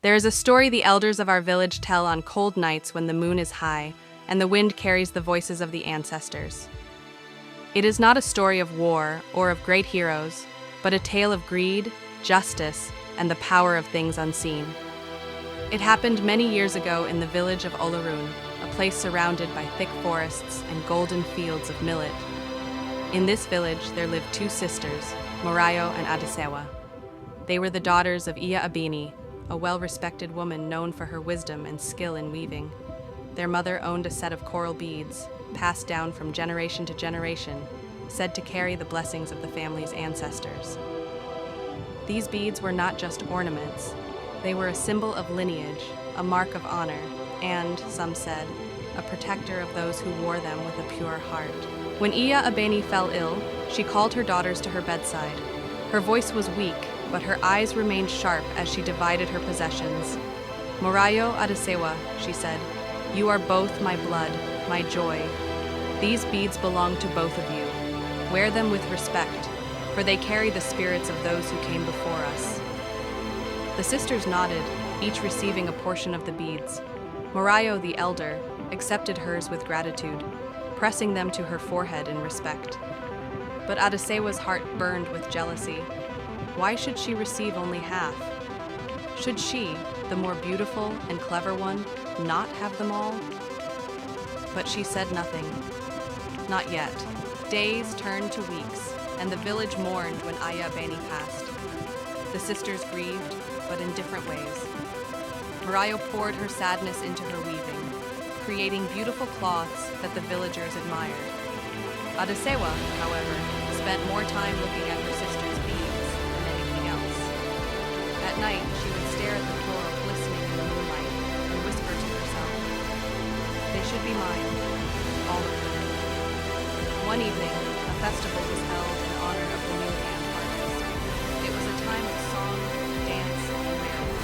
There is a story the elders of our village tell on cold nights when the moon is high and the wind carries the voices of the ancestors. It is not a story of war or of great heroes, but a tale of greed, justice, and the power of things unseen. It happened many years ago in the village of Olarun, a place surrounded by thick forests and golden fields of millet. In this village, there lived two sisters, Morayo and Adesewa. They were the daughters of Iya Abini, a well-respected woman known for her wisdom and skill in weaving. Their mother owned a set of coral beads, passed down from generation to generation, said to carry the blessings of the family's ancestors. These beads were not just ornaments. They were a symbol of lineage, a mark of honor, and, some said, a protector of those who wore them with a pure heart. When Iya Abeni fell ill, she called her daughters to her bedside. Her voice was weak, but her eyes remained sharp as she divided her possessions. "Morayo Adesewa," she said, "you are both my blood, my joy. These beads belong to both of you. Wear them with respect, for they carry the spirits of those who came before us." The sisters nodded, each receiving a portion of the beads. Morayo, the elder, accepted hers with gratitude, pressing them to her forehead in respect. But Adesewa's heart burned with jealousy. Why should she receive only half? Should she, the more beautiful and clever one, not have them all? But she said nothing. Not yet. Days turned to weeks, and the village mourned when Iya Beni passed. The sisters grieved, but in different ways. Morayo poured her sadness into her weaving, creating beautiful cloths that the villagers admired. Adesewa, however, spent more time looking at her sister's beads than anything else. At night, she would stare at the coral glistening in the moonlight and whisper to herself, "They should be mine, all of them." One evening, a festival was held in honor of the new yam harvest. It was a time of song, dance, and merriment.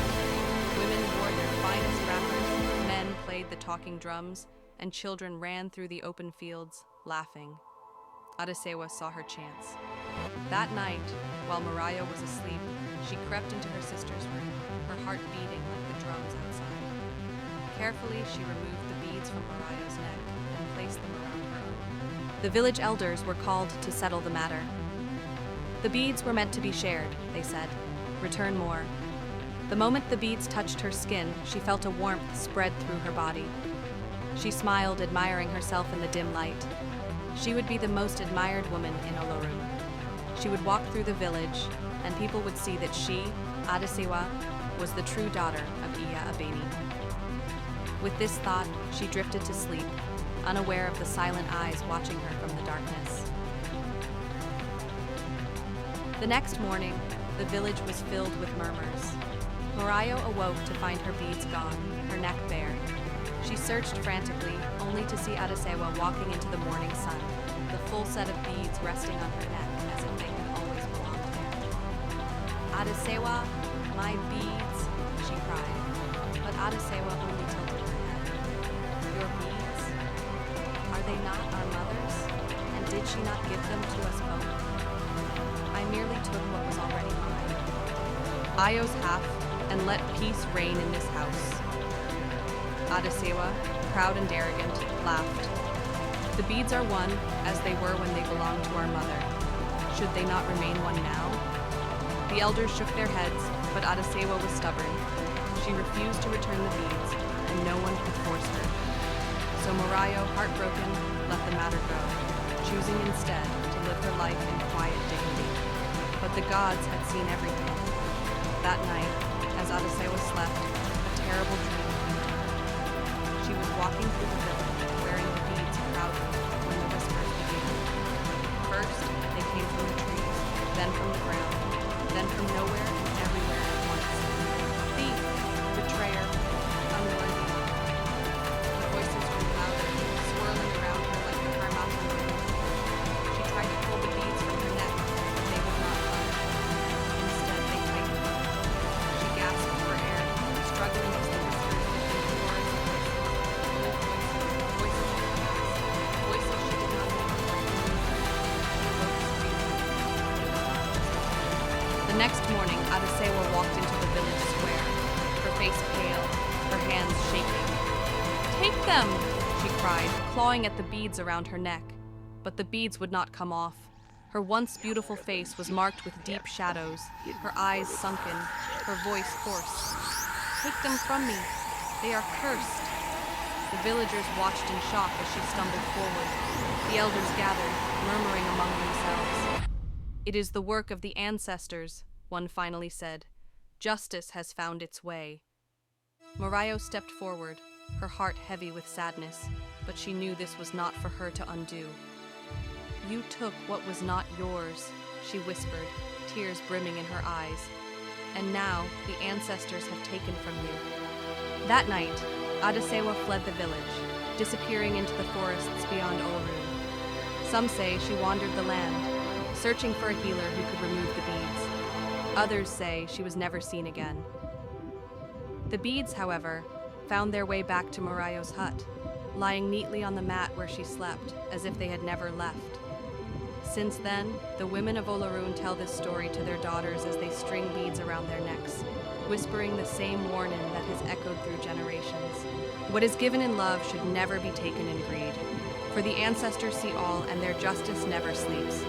Women wore their finest wrappers, men played the talking drums, and children ran through the open fields, laughing. Adesewa saw her chance. That night, while Morayo was asleep, she crept into her sister's room, her heart beating like the drums outside. Carefully, she removed the beads from Morayo's neck and placed them around her own. The village elders were called to settle the matter. The beads were meant to be shared, they said. Return more. The moment the beads touched her skin, she felt a warmth spread through her body. She smiled, admiring herself in the dim light. She would be the most admired woman in Olarun. She would walk through the village, and people would see that she, Adesewa, was the true daughter of Iya Abeni. With this thought, she drifted to sleep, unaware of the silent eyes watching her from the darkness. The next morning, the village was filled with murmurs. Morayo awoke to find her beads gone, her neck bare. She searched frantically, only to see Adesewa walking into the morning sun, the full set of beads resting on her neck as if they had always belonged there. "Adesewa, my beads," she cried, but Adesewa only tilted her head. "Your beads? Are they not our mother's? And did she not give them to us both? I merely took what was already mine. Io's half, and let peace reign in this house." Adesewa, proud and arrogant, laughed. "The beads are one, as they were when they belonged to our mother. Should they not remain one now?" The elders shook their heads, but Adesewa was stubborn. She refused to return the beads, and no one could force her. So Morayo, heartbroken, let the matter go, choosing instead to live her life in quiet dignity. But the gods had seen everything. That night, as Adesewa slept, a terrible dream came to her. She was walking through the village, wearing the beads proudly, when the whispers began. First, they came from the trees, then from the ground, then from nowhere and everywhere at once. "Thief! Betrayer! Unworthy!" The voices grew louder, swirling around her like the harmattan wind. She tried to pull the beads from her neck, but they would not budge. Instead, they tightened. She gasped for air, struggling as the whispers became a chorus of voices of the past, voices she did not know. The next morning, Adesewa walked into the village square. Her face pale, her hands shaking. "Take them!" she cried, clawing at the beads around her neck. But the beads would not come off. Her once beautiful face was marked with deep shadows, her eyes sunken, her voice hoarse. "Take them from me! They are cursed!" The villagers watched in shock as she stumbled forward. The elders gathered, murmuring among themselves. "It is the work of the ancestors," one finally said. "Justice has found its way." Morayo stepped forward, her heart heavy with sadness, but she knew this was not for her to undo. "You took what was not yours," she whispered, tears brimming in her eyes. "And now the ancestors have taken from you." That night, Adesewa fled the village, disappearing into the forests beyond Olaroon. Some say she wandered the land, searching for a healer who could remove the beads. Others say she was never seen again. The beads, however, found their way back to Morayo's hut, lying neatly on the mat where she slept, as if they had never left. Since then, the women of Olaroon tell this story to their daughters as they string beads around their necks, whispering the same warning that has echoed through generations. What is given in love should never be taken in greed, for the ancestors see all and their justice never sleeps.